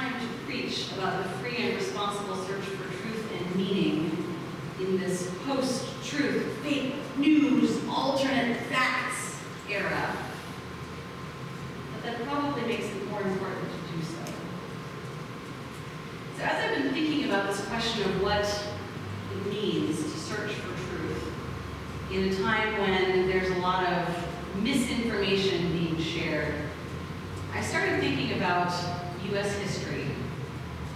time to preach about the free and responsible search for truth and meaning in this post-truth, fake news, alternate facts era. But that probably makes it more important to do so. So as I've been thinking about this question of what it means to search for truth in a time when there's a lot of misinformation being shared, I started thinking about U.S. history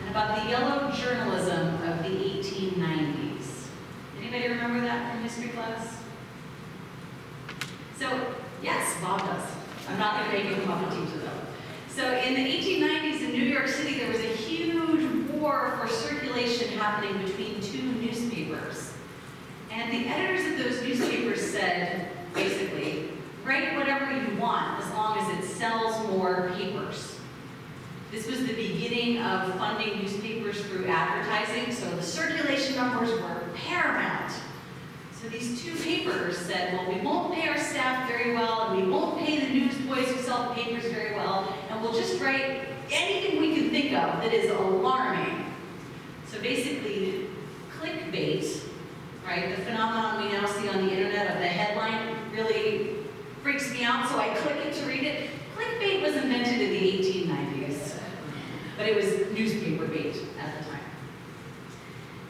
and about the yellow journalism of the 1890s. Anybody remember that from history class? So, yes, Bob does. I'm not going to make him come up and teach it though. So in the 1890s in New York City, there was a huge war for circulation happening between two newspapers. And the editors of those newspapers said, basically, write whatever you want as long as it sells more papers. This was the beginning of funding newspapers through advertising, so the circulation numbers were paramount. So these two papers said, well, we won't pay our staff very well, and we won't pay the newsboys who sell the papers very well, and we'll just write anything we can think of that is alarming. So basically, clickbait, right, the phenomenon we now see on the internet of the headline really freaks me out, so I click it to read it. Clickbait was invented in the 1890s, but it was newspaper bait at the time.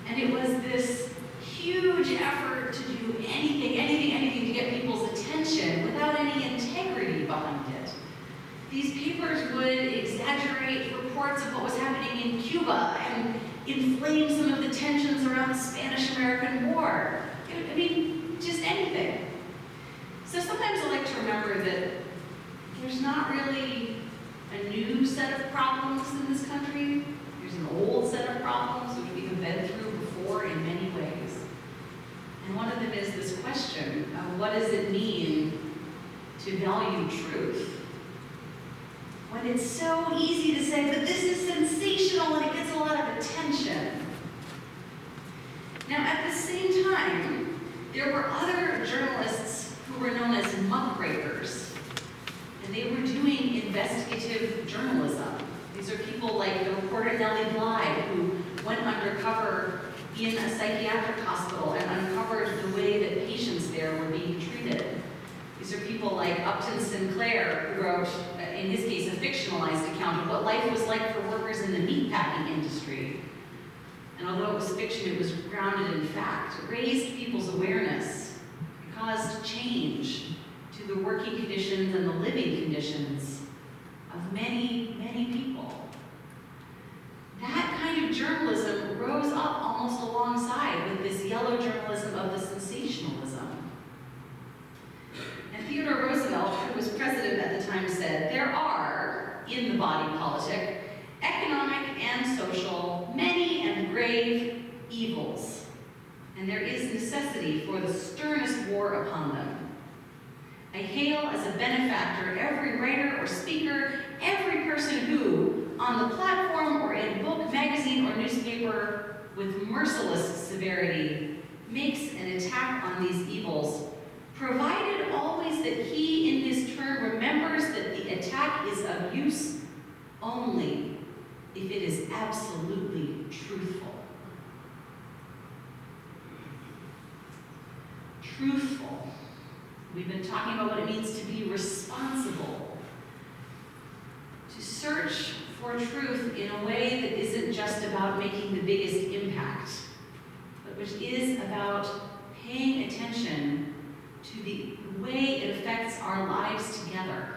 And it was this huge effort to do anything to get people's attention without any integrity behind it. These papers would exaggerate reports of what was happening in Cuba and inflame some of the tensions around the Spanish-American War. I mean, just anything. So sometimes I like to remember that there's not really a new set of problems in this country. There's an old set of problems which we have been through before in many ways. And one of them is this question of what does it mean to value truth? When it's so easy to say, but this is sensational and it gets a lot of attention. Now at the same time, there were other journalists who were known as muckrakers, and they were doing investigative journalism. These are people like the reporter Nellie Bly, who went undercover in a psychiatric hospital and uncovered the way that patients there were being treated. These are people like Upton Sinclair, who wrote, in his case, a fictionalized account of what life was like for workers in the meatpacking industry. And although it was fiction, it was grounded in fact. It raised people's awareness. It caused change to the working conditions and the living conditions of many, many people. That kind of journalism rose up almost alongside with this yellow journalism of the sensationalism. And Theodore Roosevelt, who was president at the time, said, there are, in the body politic, economic and social, many and grave evils, and there is necessity for the sternest war upon them. I hail as a benefactor every writer or speaker, every person who, on the platform or in book, magazine, or newspaper, with merciless severity, makes an attack on these evils, provided always that he in his turn remembers that the attack is of use only if it is absolutely truthful. Truthful. We've been talking about what it means to be responsible. To search for truth in a way that isn't just about making the biggest impact, but which is about paying attention to the way it affects our lives together.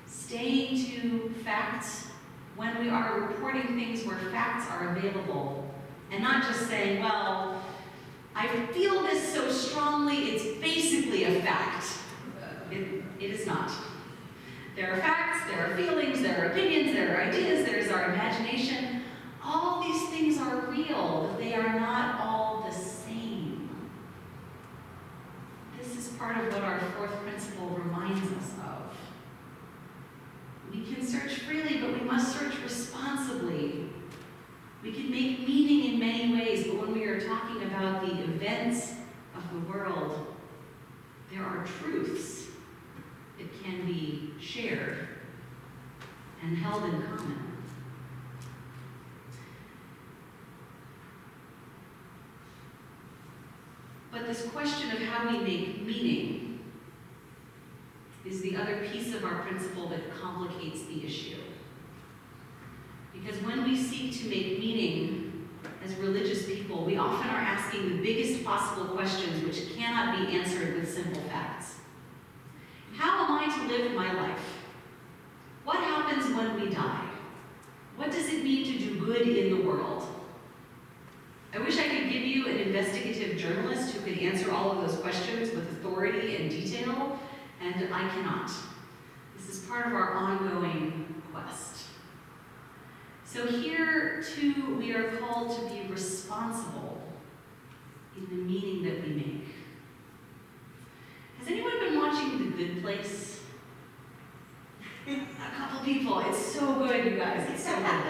Staying to facts when we are reporting things where facts are available, and not just saying, well, I feel this so strongly, it's basically a fact. It is not. There are facts, there are feelings, there are opinions, there are ideas, there's our imagination. All these things are real, but they are not all the same. This is part of what our fourth principle reminds us of. We can search freely, but we must search responsibly. We can make meaning in many ways, but when we are talking about the events of the world, there are truths that can be shared and held in common. this question of how we make meaning is the other piece of our principle that complicates the issue. Because when we seek to make meaning as religious people, we often are asking the biggest possible questions which cannot be answered with simple facts. How am I to live my life? What happens when we die? What does it mean to do good in the world? I wish I could give you an investigative journalist who could answer all of those questions with authority and detail, and I cannot. This is part of our ongoing quest. So here, too, we are called to be responsible in the meaning that we make. Has anyone been watching The Good Place? A couple people. It's so good, you guys. It's so good.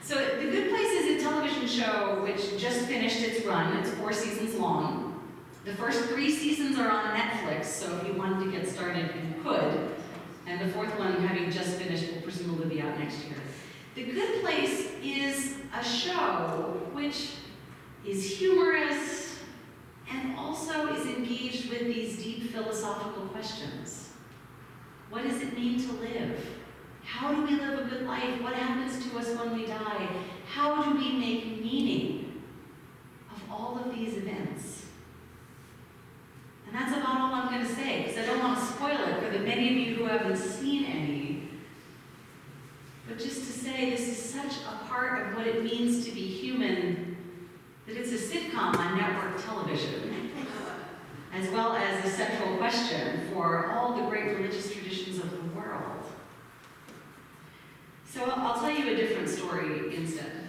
So The Good Place is a television show which just finished its run. It's 4 seasons long. The first 3 seasons are on Netflix, so if you wanted to get started, you could. And the 4th one, having just finished, will presumably be out next year. The Good Place is a show which is humorous and also is engaged with these deep philosophical questions. What does it mean to live? How do we live a good life? What happens to us when we die? How do we make meaning of all of these events? And that's about all I'm going to say, because I don't want to spoil it for the many of you who haven't seen any. But just to say, this is such a part of what it means to be human, that it's a sitcom on network television, as well as a central question for all the great religious traditions of the world. So I'll tell you a different story instead.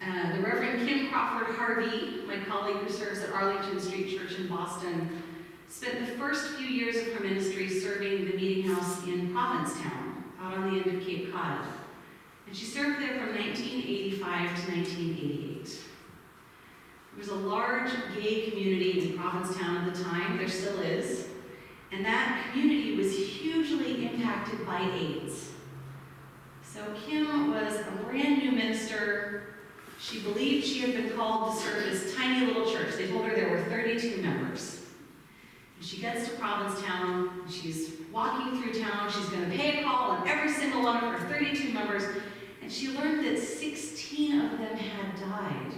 The Reverend Kim Crawford Harvey, my colleague who serves at Arlington Street Church in Boston, spent the first few years of her ministry serving the meeting house in Provincetown, out on the end of Cape Cod. And she served there from 1985 to 1988. There was a large gay community in Provincetown at the time, there still is, and that community was hugely impacted by AIDS. So Kim was a brand new minister. She believed she had been called to serve this tiny little church. They told her there were 32 members. And she gets to Provincetown, and she's walking through town. She's going to pay a call on every single one of her 32 members, and she learned that 16 of them had died.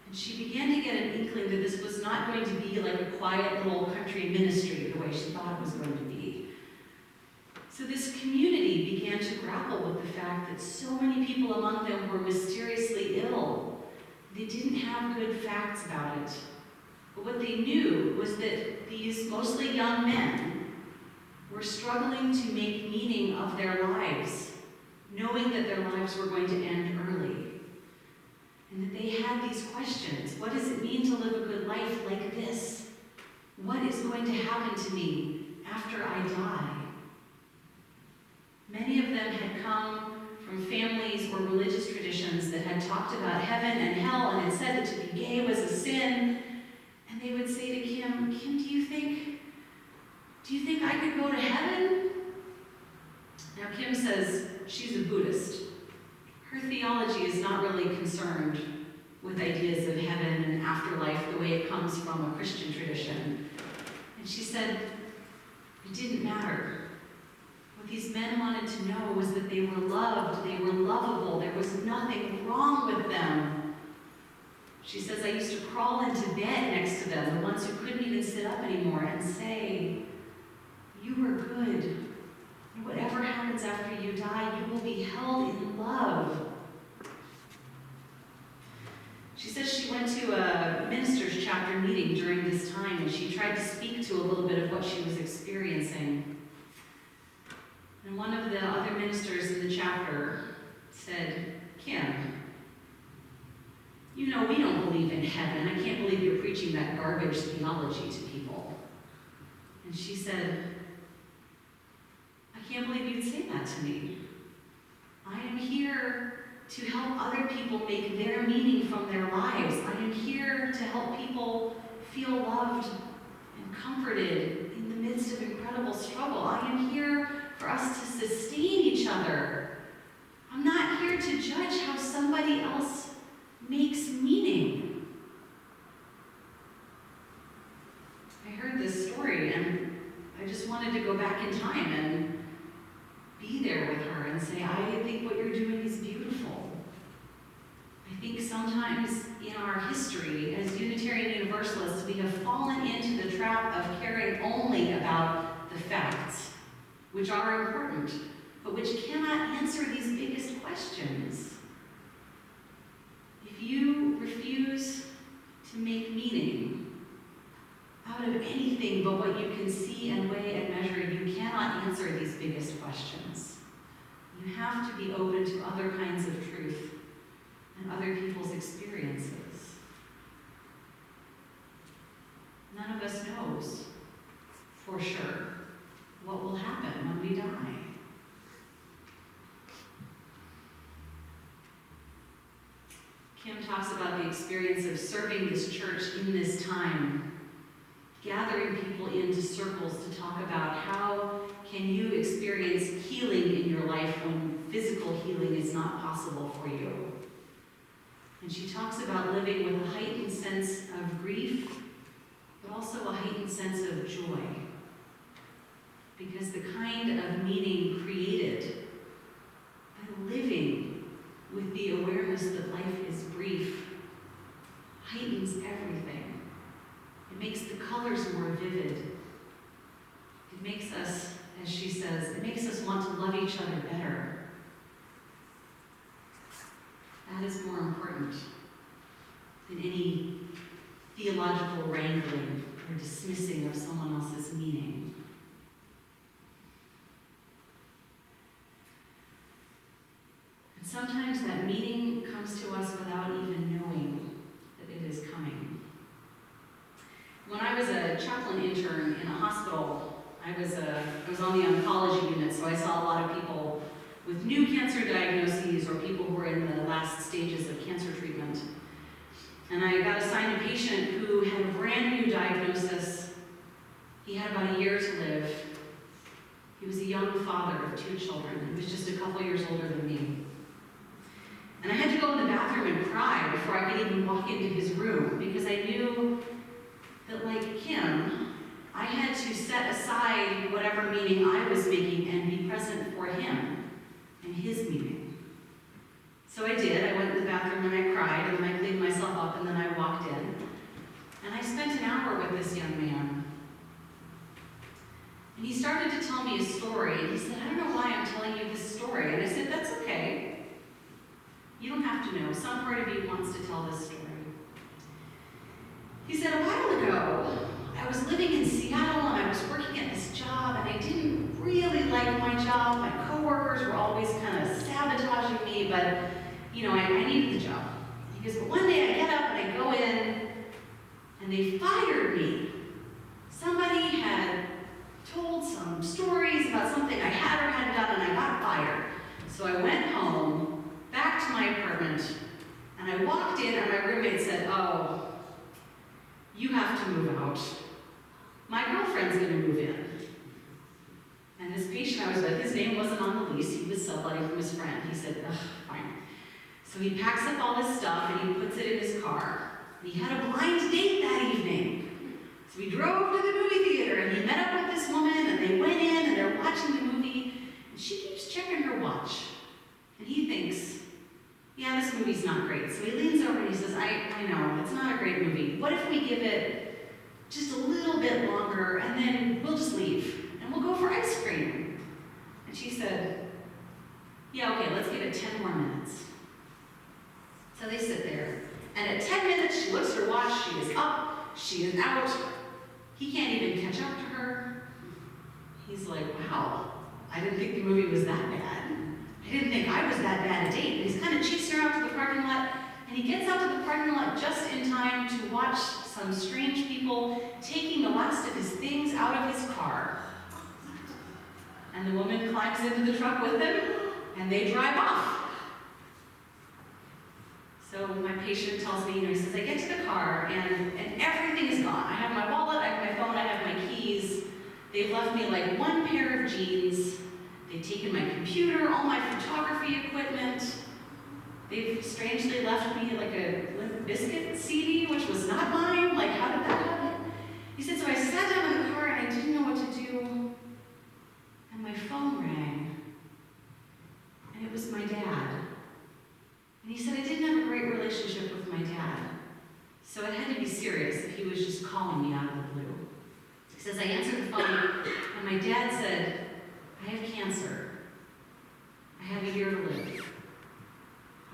And she began to get an inkling that this was not going to be like a quiet little country ministry the way she thought it was going to be. So this community began to grapple with the fact that so many people among them were mysteriously ill. They didn't have good facts about it. But what they knew was that these mostly young men were struggling to make meaning of their lives, knowing that their lives were going to end early. And that they had these questions. What does it mean to live a good life like this? What is going to happen to me after I die? Many of them had come from families or religious traditions that had talked about heaven and hell and had said that to be gay was a sin. And they would say to Kim, Kim, do you think I could go to heaven? Now Kim says she's a Buddhist. Her theology is not really concerned with ideas of heaven and afterlife the way it comes from a Christian tradition. And she said it didn't matter. What these men wanted to know was that they were loved, they were lovable, there was nothing wrong with them. She says, I used to crawl into bed next to them, the ones who couldn't even sit up anymore, and say, you were good. And whatever happens after you die, you will be held in love. She says she went to a minister's chapter meeting during this time, and she tried to speak to a little bit of what she was experiencing. And one of the other ministers in the chapter said, Kim, you know we don't believe in heaven. I can't believe you're preaching that garbage theology to people. And she said, I can't believe you'd say that to me. I am here to help other people make their meaning from their lives. I am here to help people feel loved and comforted in the midst of incredible struggle. I am here for us to sustain each other. I'm not here to judge how somebody else makes meaning. this story, and I just wanted to go back in time and be there with her and say, I think what you're doing is beautiful. I think sometimes in our history as Unitarian Universalists, we have fallen into the trap of caring only about the facts, which are important, but which cannot answer these biggest questions. If you refuse to make meaning out of anything but what you can see and weigh and measure, you cannot answer these biggest questions. You have to be open to other kinds of truth and other people's experiences. None of us knows for sure what will happen when we die. Kim talks about the experience of serving this church in this time, gathering people into circles to talk about how can you experience healing in your life when physical healing is not possible for you. And she talks about living with a heightened sense of grief, but also a heightened sense of joy. Because the kind of meaning created by living with the awareness that life is brief heightens everything. It makes the colors more vivid. It makes us, as she says, it makes us want to love each other better. That is more important than any theological wrangling or dismissing of someone else's meaning. And sometimes that meaning comes to us without even knowing that it is coming. When I was a chaplain intern in a hospital, I was on the oncology unit, so I saw a lot of people with new cancer diagnoses or people who were in the last stages of cancer treatment. And I got assigned a patient who had a brand new diagnosis. He had about a year to live. He was a young father of 2 children. He was just a couple years older than me. And I had to go in the bathroom and cry before I could even walk into his room, because I knew that, like Kim, I had to set aside whatever meaning I was making and be present for him and his meaning. So I did. I went in the bathroom and I cried, and then I cleaned myself up, and then I walked in. And I spent an hour with this young man. And he started to tell me a story, and he said, I don't know why I'm telling you this story. And I said, that's okay. You don't have to know. Some part of you wants to tell this story. He said, a while ago, I was living in Seattle and I was working at this job, and I didn't really like my job. My coworkers were always kind of sabotaging me, but I needed the job. He goes, but one day I get up and I go in and they fired me. Somebody had told some stories about something I had or hadn't done, and I got fired. So I went home, back to my apartment, and I walked in, and my roommate said, oh, you have to move out. My girlfriend's gonna move in. And this patient I was with, his name wasn't on the lease, he was subletting from his friend. He said, ugh, fine. So he packs up all his stuff and he puts it in his car. And he had a blind date that evening. So he drove to the movie theater and he met up with this woman, and they went in and they're watching the movie, and she keeps checking her watch. And he thinks, yeah, this movie's not great. So he leans over and he says, I know, it's not a great movie. What if we give it just a little bit longer, and then we'll just leave and we'll go for ice cream? And she said, yeah, okay, let's give it 10 more minutes. So they sit there, and at 10 minutes, she looks at her watch, she is up, she is out. He can't even catch up to her. He's like, wow, I didn't think the movie was that bad. I didn't think I was that bad a date. But he's kind of chasing her out to the parking lot, and he gets out to the parking lot just in time to watch some strange people taking the last of his things out of his car. And the woman climbs into the truck with him, and they drive off. So my patient tells me, he says, I get to the car, and everything is gone. I have my wallet, I have my phone, I have my keys. They've left me like one pair of jeans. They've taken my computer, all my photography equipment. They've strangely left me like a Limp Bizkit CD, which was not mine. Like, how did that happen? He said, so I sat down in the He says, I answered the phone, and my dad said, I have cancer. I have a year to live.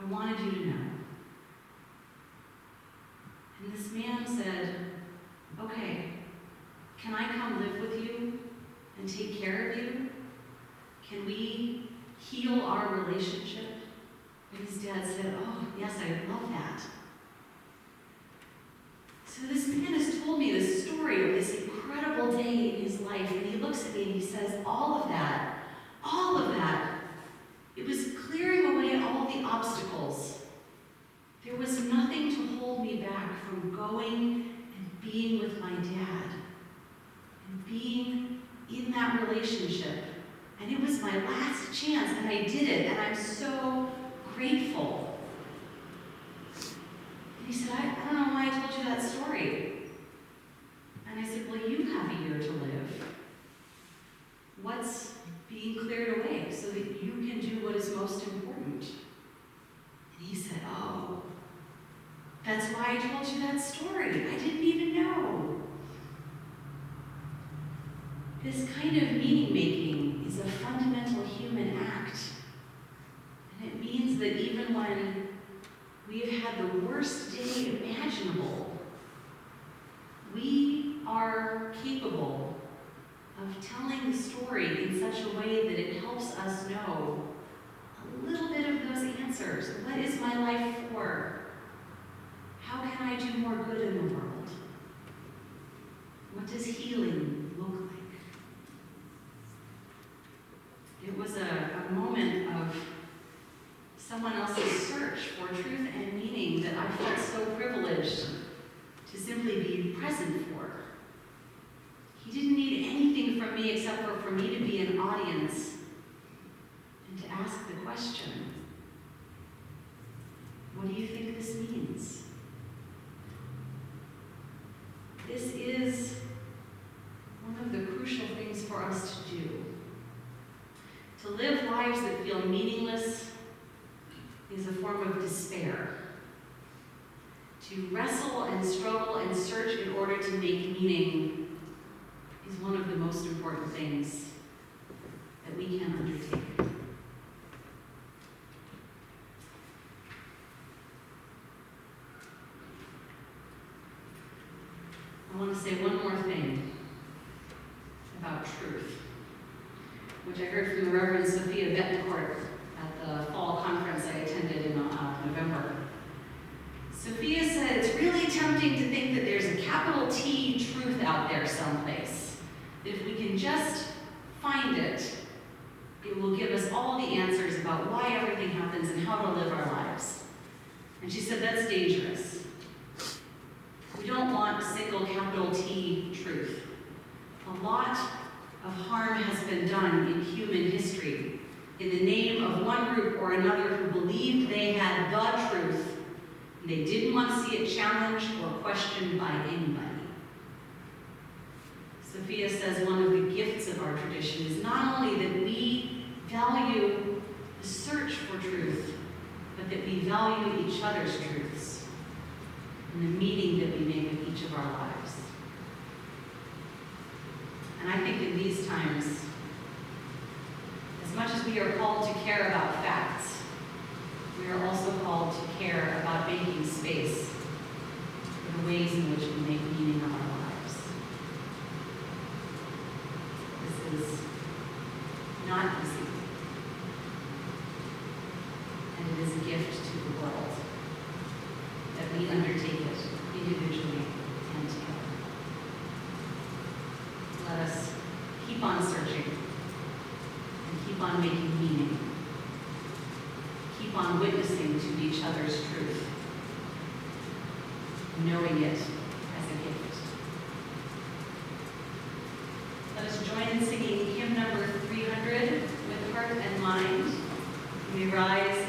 I wanted you to know. And this man said, okay, can I come live with you and take care of you? Can we heal our relationship? And his dad said, oh, yes, I would love that. So this man has told me this story of this incredible day in his life, and he looks at me and he says, all of that, it was clearing away all the obstacles. There was nothing to hold me back from going and being with my dad and being in that relationship. And it was my last chance, and I did it, and I'm so grateful. And he said, I don't know why I told you that story. And I said, well, you have a year to live. What's being cleared away so that you can do what is most important? And he said, oh, that's why I told you that story. I didn't even know. This kind of meaning-making is a fundamental human act. And it means that even when we have had the worst day imaginable, we are capable of telling the story in such a way that it helps us know a little bit of those answers. What is my life for? How can I do more good in the world? What does healing look like? It was a moment of someone else's search for truth and meaning that I felt so privileged to simply be present for. He didn't need anything from me except for me to be an audience and to ask the question, what do you think this means? This is one of the crucial things for us to do. To live lives that feel meaningless is a form of despair. To wrestle and struggle and search in order to make meaning is one of the most important things that we can undertake. I want to say one more thing about truth, which I heard from the Reverend Sophia Betancourt at the fall conference I attended in November. Sophia said it's really tempting to think that there's a capital T truth out there someplace. That if we can just find it, it will give us all the answers about why everything happens and how to live our lives. And she said that's dangerous. We don't want a single capital T truth. A lot of harm has been done in human history in the name of one group or another who believed they had the truth, and they didn't want to see it challenged or questioned by anybody. Sophia says one of the gifts of our tradition is not only that we value the search for truth, but that we value each other's truths and the meaning that we make of each of our lives. And I think in these times, as much as we are called to care about facts, we are also called to care about making space for the ways in which we make meaning of our lives. This is not easy, and it is a gift to the world that we undertake it individually and together. Let us keep on searching and keep on making meaning. Keep on witnessing to each other's truth, knowing it as a gift. Let us join in singing hymn number 300 with heart and mind. We rise